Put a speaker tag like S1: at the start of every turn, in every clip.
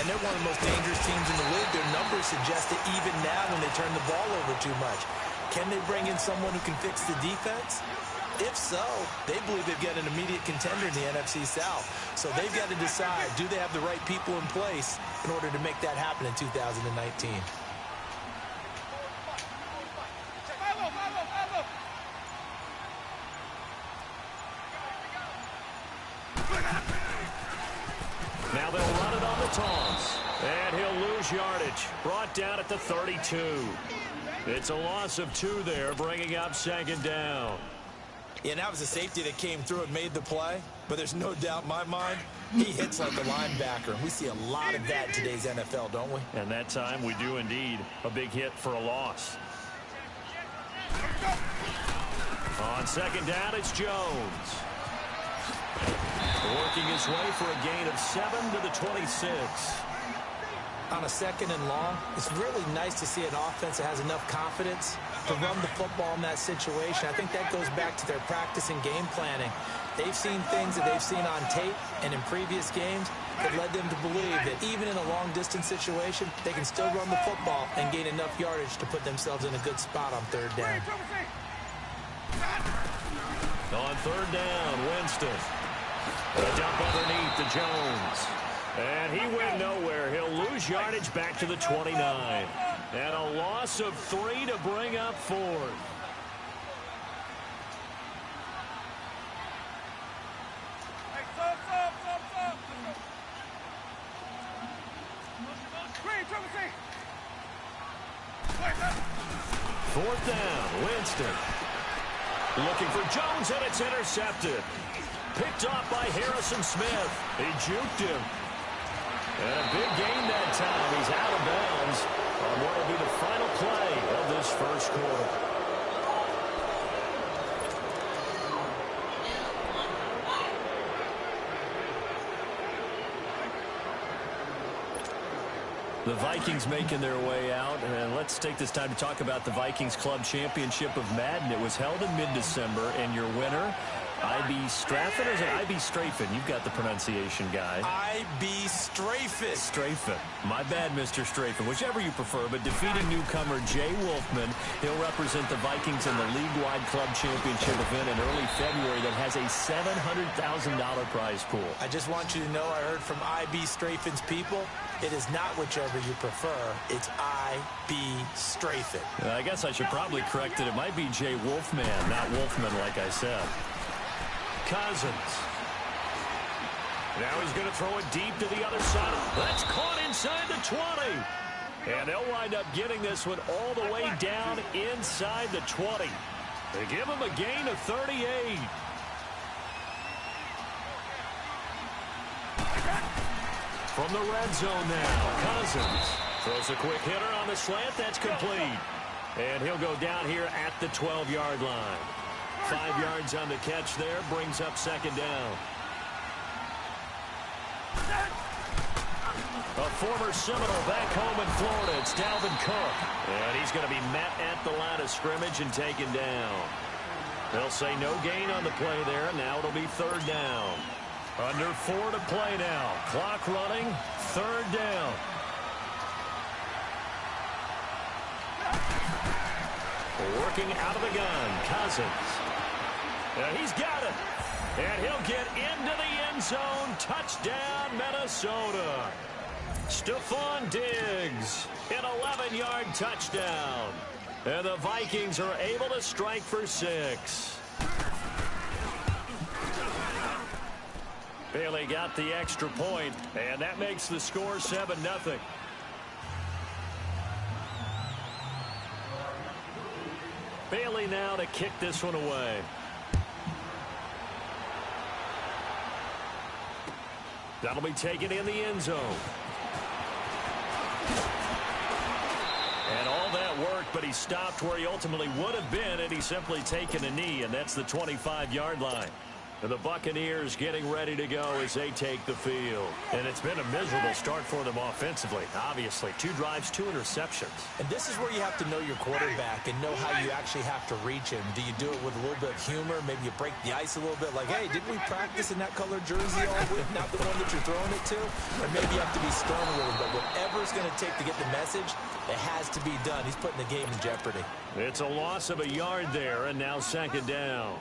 S1: and they're one of the most dangerous teams in the league. Their numbers suggest it even now when they turn the ball over too much. Can they bring in someone who can fix the defense? If so, they believe they've got an immediate contender in the NFC South. So they've got to decide, do they have the right people in place in order to make that happen in 2019?
S2: Now they'll run it on the toss. And he'll lose yardage. Brought down at the 32. It's a loss of 2 there, bringing up second down.
S1: Yeah, and that was a safety that came through and made the play. But there's no doubt in my mind, he hits like a linebacker. And we see a lot of that in today's NFL, don't we?
S2: And that time we do indeed. A big hit for a loss. On second down, it's Jones. Working his way for a gain of 7 to the 26.
S1: On a second and long, it's really nice to see an offense that has enough confidence to run the football in that situation. I think that goes back to their practice and game planning. They've seen things that they've seen on tape and in previous games that led them to believe that even in a long-distance situation, they can still run the football and gain enough yardage to put themselves in a good spot on third down.
S2: On third down, Winston. A dump underneath to Jones. And he went nowhere. He'll lose yardage back to the 29. And a loss of 3 to bring up 4th. Fourth down, Winston. Looking for Jones, and it's intercepted. Picked off by Harrison Smith. He juked him. And a big gain that time. He's out of bounds on what will be the final play of this first quarter. The Vikings making their way out, and let's take this time to talk about the Vikings Club Championship of Madden. It was held in mid-December, and your winner, I.B. Straffen, or is it I.B. Strafen? You've got the pronunciation guy.
S1: I.B. Strafen.
S2: Strafen. My bad, Mr. Strafen. Whichever you prefer, but defeating newcomer Jay Wolfman. He'll represent the Vikings in the league-wide club championship event in early February that has a $700,000 prize pool.
S1: I just want you to know I heard from I.B. Strafen's people. It is not whichever you prefer. It's I.B. Strafen.
S2: I guess I should probably correct it. It might be Jay Wolfman, not Wolfman, like I said. Cousins. Now he's going to throw it deep to the other side. That's caught inside the 20. And they'll wind up getting this one all the way down inside the 20. They give him a gain of 38. From the red zone now, Cousins throws a quick hitter on the slant. That's complete. And he'll go down here at the 12-yard line. 5 yards on the catch there, brings up second down. A former Seminole back home in Florida, it's Dalvin Cook. And he's going to be met at the line of scrimmage and taken down. They'll say no gain on the play there. Now it'll be third down. Under 4 to play now. Clock running, third down. Working out of the gun, Cousins. And he's got it. And he'll get into the end zone. Touchdown, Minnesota. Stephon Diggs, an 11-yard touchdown. And the Vikings are able to strike for 6. Bailey got the extra point, and that makes the score 7-0. Bailey now to kick this one away. That'll be taken in the end zone. And all that worked, but he stopped where he ultimately would have been had he simply taken a knee, and that's the 25-yard line. And the Buccaneers getting ready to go as they take the field. And it's been a miserable start for them offensively. Obviously, 2 drives, 2 interceptions.
S1: And this is where you have to know your quarterback and know how you actually have to reach him. Do you do it with a little bit of humor? Maybe you break the ice a little bit like, hey, didn't we practice in that color jersey all week? Not the one that you're throwing it to? Or maybe you have to be stern with him. But whatever it's going to take to get the message, it has to be done. He's putting the game in jeopardy.
S2: It's a loss of a yard there, and now 2nd down.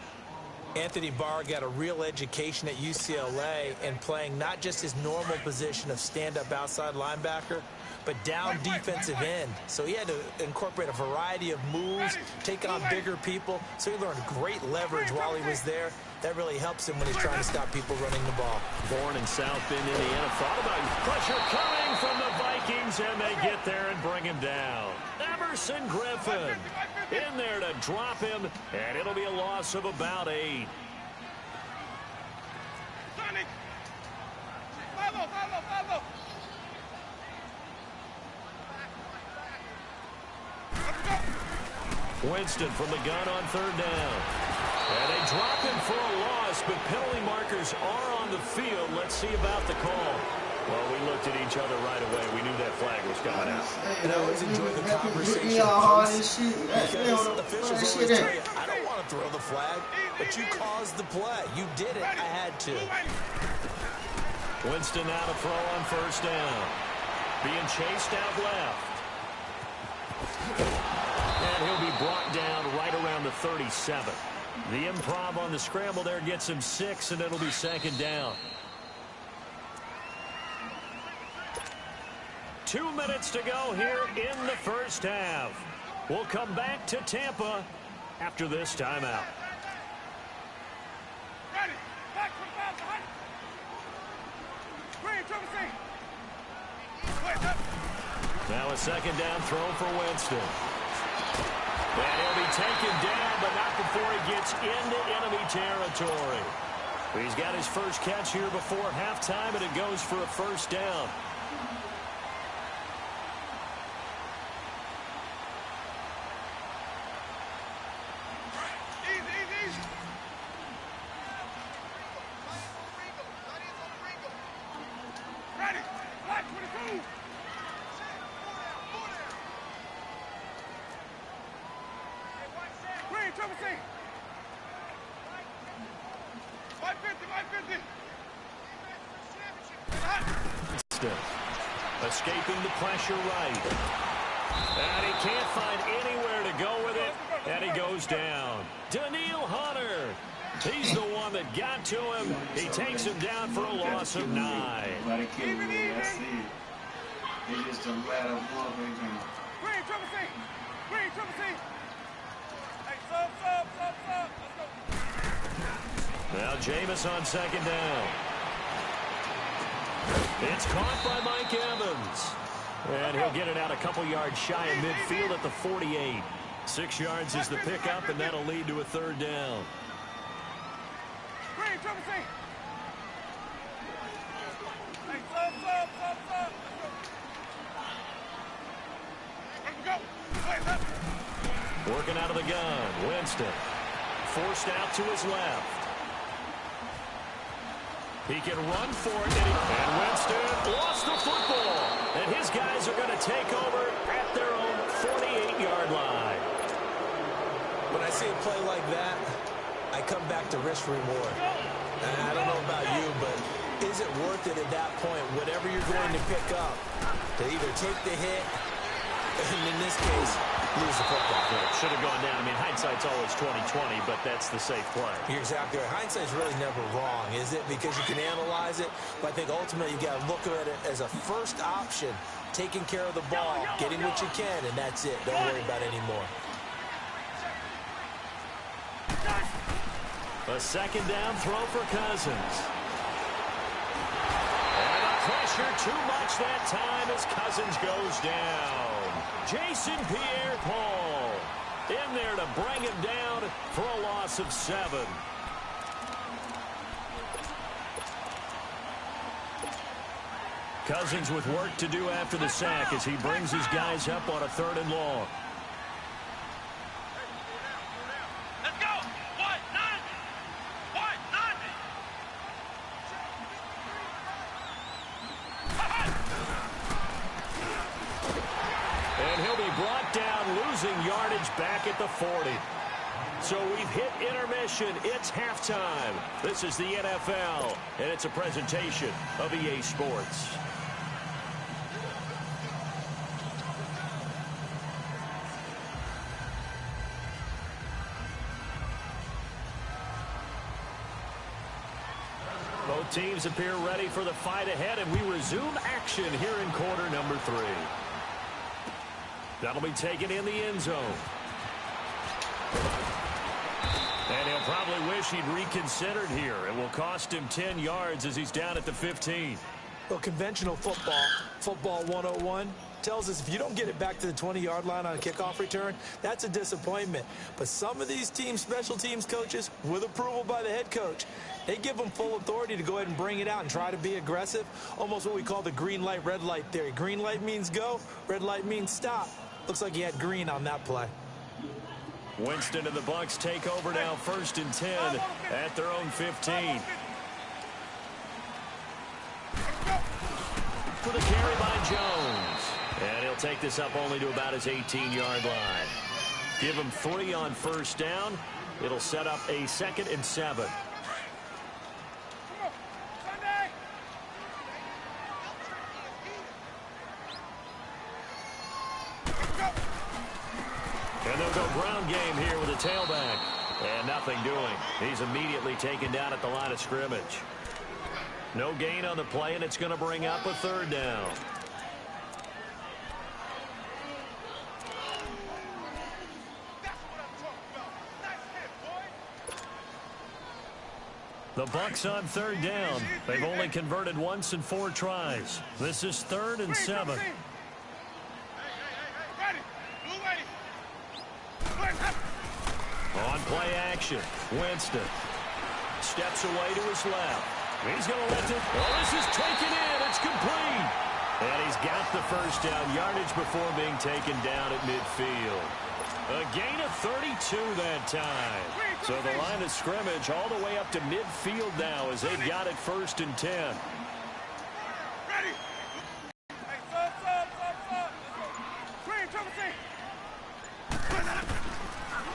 S1: Anthony Barr got a real education at UCLA and playing not just his normal position of stand-up outside linebacker, but down defensive end. So he had to incorporate a variety of moves, take on bigger people. So he learned great leverage while he was there. That really helps him when he's trying to stop people running the ball.
S2: Born in South Bend, Indiana. Thought about pressure coming from the Vikings, and they get there and bring him down. Everson Griffin in there to drop him, and it'll be a loss of about 8. Winston from the gun on 3rd down. And they drop him for a loss, but penalty markers are on the field. Let's see about the call. Well, we looked at each other right away. We knew that flag was coming out.
S1: And I always enjoy the conversation. Because officials always tell you, I don't want to throw the flag, but you caused the play. You did it. I had to.
S2: Winston now to throw on 1st down. Being chased out left. And he'll be brought down right around the 37. The improv on the scramble there gets him 6, and it'll be 2nd down. 2 minutes to go here in the 1st half. We'll come back to Tampa after this timeout. Now a 2nd down throw for Winston. And he'll be taken down, but not before he gets into enemy territory. He's got his first catch here before halftime, and it goes for a 1st down. Escaping the pressure right. And he can't find anywhere to go with it. And he goes down. Danielle Hunter. He's the one that got to him. He takes him down for a loss of 9. Now Jameis on 2nd down. It's caught by Mike Evans. And he'll get it out a couple yards shy of midfield at the 48. 6 yards is the pickup, and that'll lead to a 3rd down. Working out of the gun. Winston forced out to his left. He can run for it, and Winston lost the football. And his guys are going to take over at their own 48-yard line.
S1: When I see a play like that, I come back to risk reward. And I don't know about you, but is it worth it at that point, whatever you're going to pick up, to either take the hit, and in this case, lose the football?
S2: Should have gone down. I mean, hindsight's always 20/20, but that's the safe play.
S1: You're exactly right. Hindsight's really never wrong, is it? Because you can analyze it, but I think ultimately you got to look at it as a first option, taking care of the ball, getting what you can, and that's it. Don't worry about it anymore.
S2: A 2nd down throw for Cousins. And the pressure too much that time as Cousins goes down. Jason Pierre-Paul in there to bring him down for a loss of 7. Cousins with work to do after the sack as he brings his guys up on a 3rd and long. brought down, losing yardage back at the 40. So we've hit intermission. It's halftime. This is the NFL, and it's a presentation of EA Sports. Both teams appear ready for the fight ahead, and we resume action here in quarter number 3. That'll be taken in the end zone. And he'll probably wish he'd reconsidered here. It will cost him 10 yards as he's down at the 15.
S1: Well, conventional football 101, tells us if you don't get it back to the 20-yard line on a kickoff return, that's a disappointment. But some of these team special teams coaches, with approval by the head coach, they give them full authority to go ahead and bring it out and try to be aggressive, almost what we call the green light, red light theory. Green light means go, red light means stop. Looks like he had green on that play.
S2: Winston and the Bucs take over now, 1st and 10 at their own 15. For the carry by Jones. And he'll take this up only to about his 18-yard line. Give him 3 on 1st down. It'll set up a 2nd and 7. And they'll go ground game here with a tailback. And nothing doing. He's immediately taken down at the line of scrimmage. No gain on the play, and it's going to bring up a 3rd down. The Bucs on 3rd down. They've only converted once in 4 tries. This is 3rd and 7. On play action, Winston steps away to his left. He's going to let it. Oh, this is taken in. It's complete. And he's got the 1st down yardage before being taken down at midfield. A gain of 32 that time. So the line of scrimmage all the way up to midfield now as they've got it 1st and 10.
S3: Ready.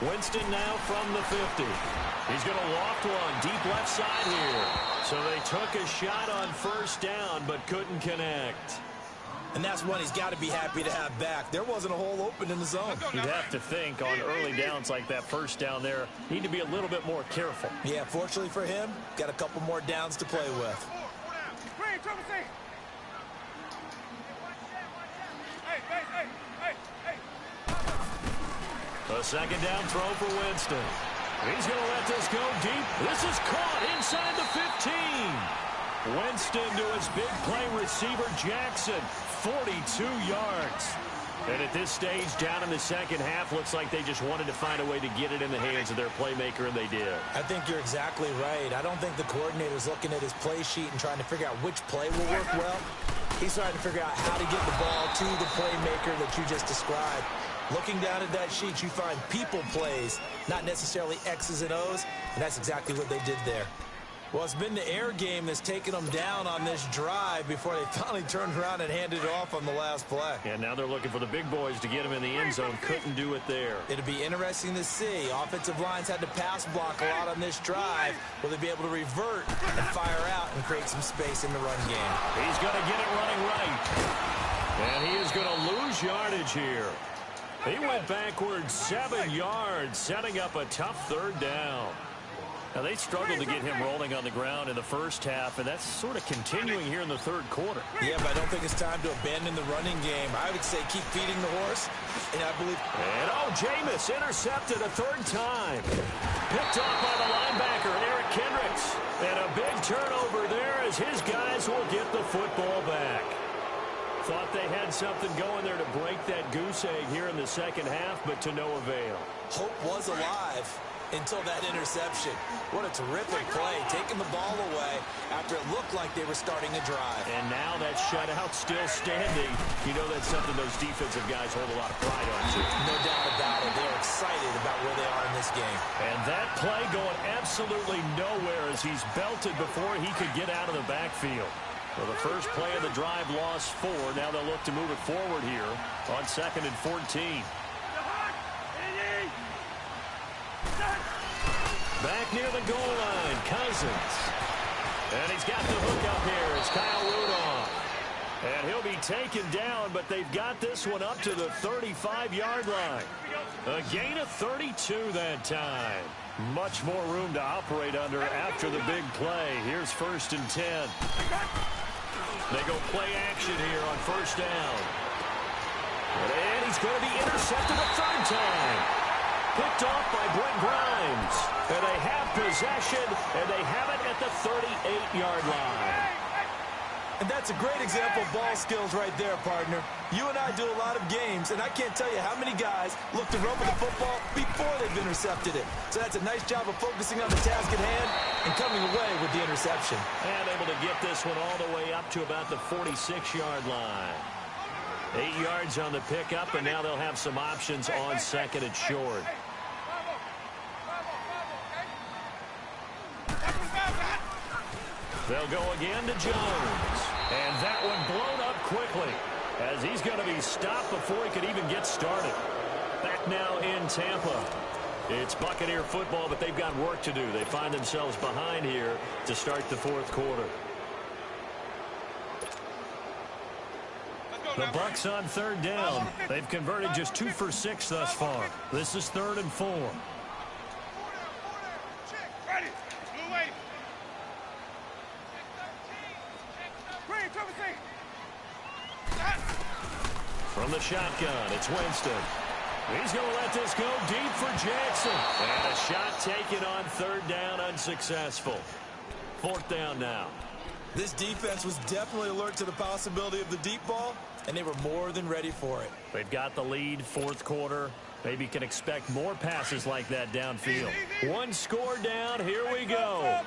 S2: Winston now from the 50. He's going to loft one deep left side here. So they took a shot on 1st down but couldn't connect.
S1: And that's one he's got to be happy to have back. There wasn't a hole open in the zone.
S2: You'd have to think on early downs like that 1st down there, need to be a little bit more careful.
S1: Yeah, fortunately for him, got a couple more downs to play with.
S2: A 2nd down throw for Winston. He's going to let this go deep. This is caught inside the 15. Winston to his big play receiver, Jackson, 42 yards. And at this stage, down in the 2nd half, looks like they just wanted to find a way to get it in the hands of their playmaker, and they did.
S1: I think you're exactly right. I don't think the coordinator's looking at his play sheet and trying to figure out which play will work well. He's trying to figure out how to get the ball to the playmaker that you just described. Looking down at that sheet, you find people plays, not necessarily X's and O's, and that's exactly what they did there. Well, it's been the air game that's taken them down on this drive before they finally turned around and handed it off on the last play.
S2: And now they're looking for the big boys to get him in the end zone. Couldn't do it there.
S1: It'll be interesting to see. Offensive lines had to pass block a lot on this drive. Will they be able to revert and fire out and create some space in the run game?
S2: He's going to get it running right. And he is going to lose yardage here. He went backwards 7 yards, setting up a tough 3rd down. Now, they struggled to get him rolling on the ground in the 1st half, and that's sort of continuing here in the 3rd quarter.
S1: Yeah, but I don't think it's time to abandon the running game. I would say keep feeding the horse, and I believe...
S2: And, Jameis intercepted a 3rd time. Picked off by the linebacker, Eric Kendricks. And a big turnover there as his guys will get the football back. Thought they had something going there to break that goose egg here in the 2nd half, but to no avail.
S1: Hope was alive until that interception. What a terrific play, taking the ball away after it looked like they were starting a drive.
S2: And now that shutout still standing. You know that's something those defensive guys hold a lot of pride on, too.
S1: No doubt about it. They're excited about where they are in this game.
S2: And that play going absolutely nowhere as he's belted before he could get out of the backfield. Well, the first play of the drive lost 4. Now they'll look to move it forward here on 2nd and 14. Back near the goal line, Cousins. And he's got the hook up here. It's Kyle Rudolph. And he'll be taken down, but they've got this one up to the 35-yard line. A gain of 32 that time. Much more room to operate under after the big play. Here's 1st and 10. They go play action here on 1st down. And he's going to be intercepted a 3rd time. Picked off by Brent Grimes. And they have possession, and they have it at the 38-yard line.
S1: And that's a great example of ball skills right there, partner. You and I do a lot of games, and I can't tell you how many guys look to run with the football before they've intercepted it. So that's a nice job of focusing on the task at hand and coming away with the interception.
S2: And able to get this one all the way up to about the 46-yard line. 8 yards on the pickup, and now they'll have some options on 2nd and short. They'll go again to Jones. And that one blown up quickly as he's going to be stopped before he could even get started. Back now in Tampa. It's Buccaneer football, but they've got work to do. They find themselves behind here to start the 4th quarter. The Bucs on 3rd down. They've converted just 2 for 6 thus far. This is 3rd and 4. From the shotgun, it's Winston. He's going to let this go deep for Jackson. And a shot taken on 3rd down, unsuccessful. 4th down now.
S1: This defense was definitely alert to the possibility of the deep ball, and they were more than ready for it.
S2: They've got the lead, 4th quarter. Maybe can expect more passes like that downfield. 1 score down, here we go.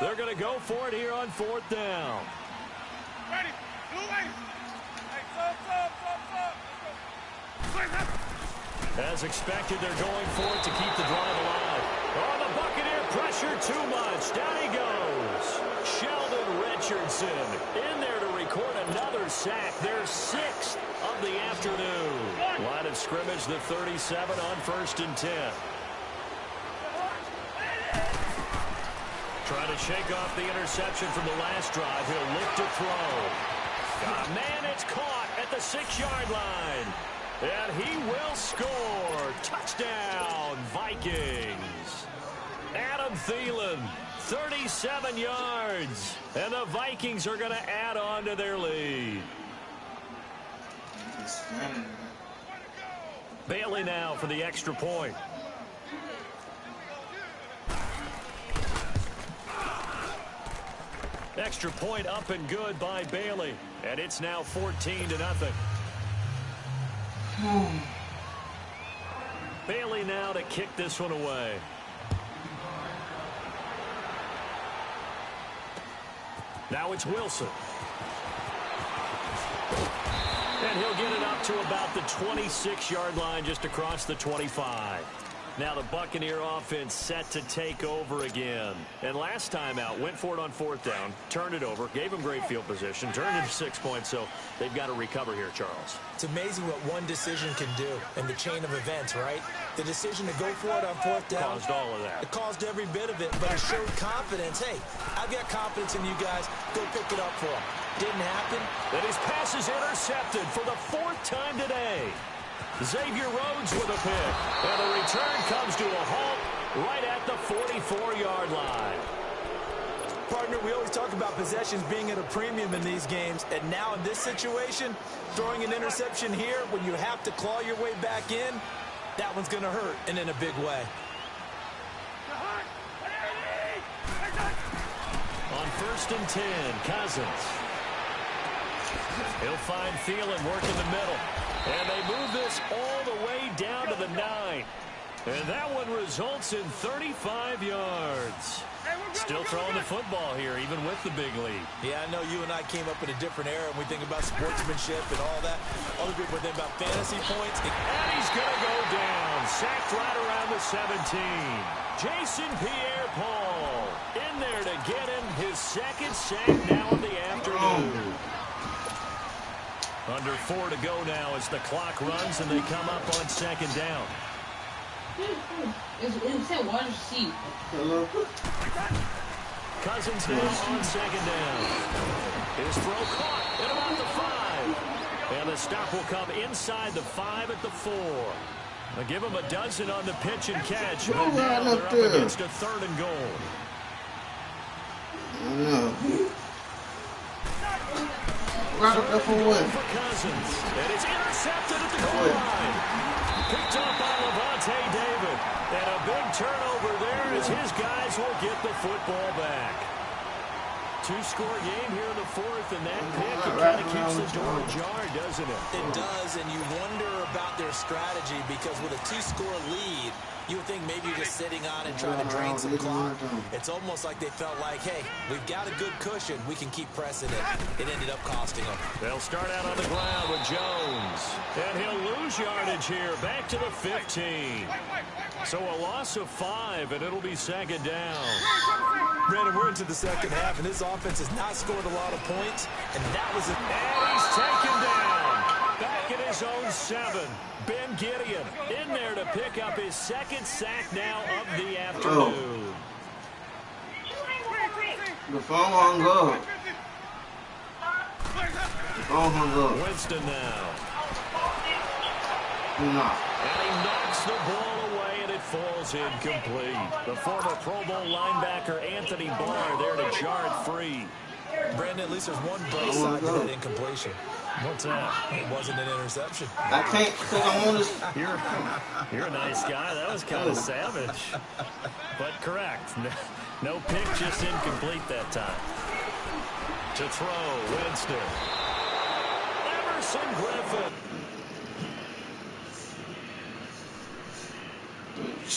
S2: They're going to go for it here on 4th down.
S3: Ready.
S2: As expected, they're going for it to keep the drive alive. Oh, the Buccaneer pressure too much. Down he goes. Sheldon Richardson in there to record another sack. Their 6th of the afternoon. Line of scrimmage, the 37 on 1st and 10. Trying to shake off the interception from the last drive. He'll look to throw. Man, it's caught at the 6-yard line. And he will score. Touchdown, Vikings. Adam Thielen, 37 yards. And the Vikings are going to add on to their lead. Bailey now for the extra point. Extra point up and good by Bailey. And it's now 14-0. Bailey now to kick this one away. Now it's Wilson. And he'll get it up to about the 26-yard line, just across the 25. Now the Buccaneer offense set to take over again. And last time out, went for it on 4th down, turned it over, gave him great field position, turned it to 6 points, so they've got to recover here, Charles.
S1: It's amazing what one decision can do in the chain of events, right? The decision to go for it on 4th down.
S2: Caused all of that.
S1: It caused every bit of it, but it showed confidence. Hey, I've got confidence in you guys. Go pick it up for him. Didn't happen.
S2: And his pass is intercepted for the 4th time today. Xavier Rhodes with a pick. And the return comes to a halt right at the 44-yard line.
S1: Partner, we always talk about possessions being at a premium in these games. And now in this situation, throwing an interception here when you have to claw your way back in, that one's going to hurt, and in a big way.
S2: On 1st and 10, Cousins. He'll find Thielen working the middle. And they move this all the way down to the 9. And that one results in 35 yards. Still throwing the football here, even with the big lead.
S1: Yeah, I know you and I came up in a different era, and we think about sportsmanship and all that. Other people think about fantasy points.
S2: And he's going to go down. Sacked right around the 17. Jason Pierre-Paul. In there to get him his second sack now of the afternoon. Under 4 to go now as the clock runs and they come up on second down.
S4: It said one sheep.
S2: Cousins now on second down. His throw caught at about the 5. And the stop will come inside the 5 at the 4. They'll give him a dozen on the pitch and catch. But now they're up against a 3rd and goal.
S5: Right up there for what?
S2: For Cousins. And it's intercepted at the goal line. Picked up by Lavonte David. And a big turnover there as his guys will get the football back. 2-score game here in the 4th, and that pick it kind of keeps the door ajar, doesn't it?
S1: It does, and you wonder about their strategy because with a 2-score lead, you would think maybe you're just sitting on it trying to drain some clock. It's almost like they felt like, hey, we've got a good cushion. We can keep pressing it. It ended up costing them.
S2: They'll start out on the ground with Jones. And he'll lose yardage here, back to the 15. So a loss of 5, and it'll be second down.
S1: Brandon, we're into the second half, and this offense has not scored a lot of points, and that was
S2: And he's taken down. Back at his own 7. Ben Gideon in there to pick up his second sack now of the afternoon.
S5: The phone hung up. The phone hung up.
S2: Winston now.
S5: Nah.
S2: And he knocks the ball away, and it falls incomplete. The former Pro Bowl linebacker Anthony Barr there to jar it free.
S1: Brandon, at least there's one bright side to that incompletion.
S2: What's that?
S1: It wasn't an interception.
S5: I can't because I want to.
S2: You're a nice guy. That was kind of savage. But correct. No pick, just incomplete that time. To throw, Winston. Emerson Griffin.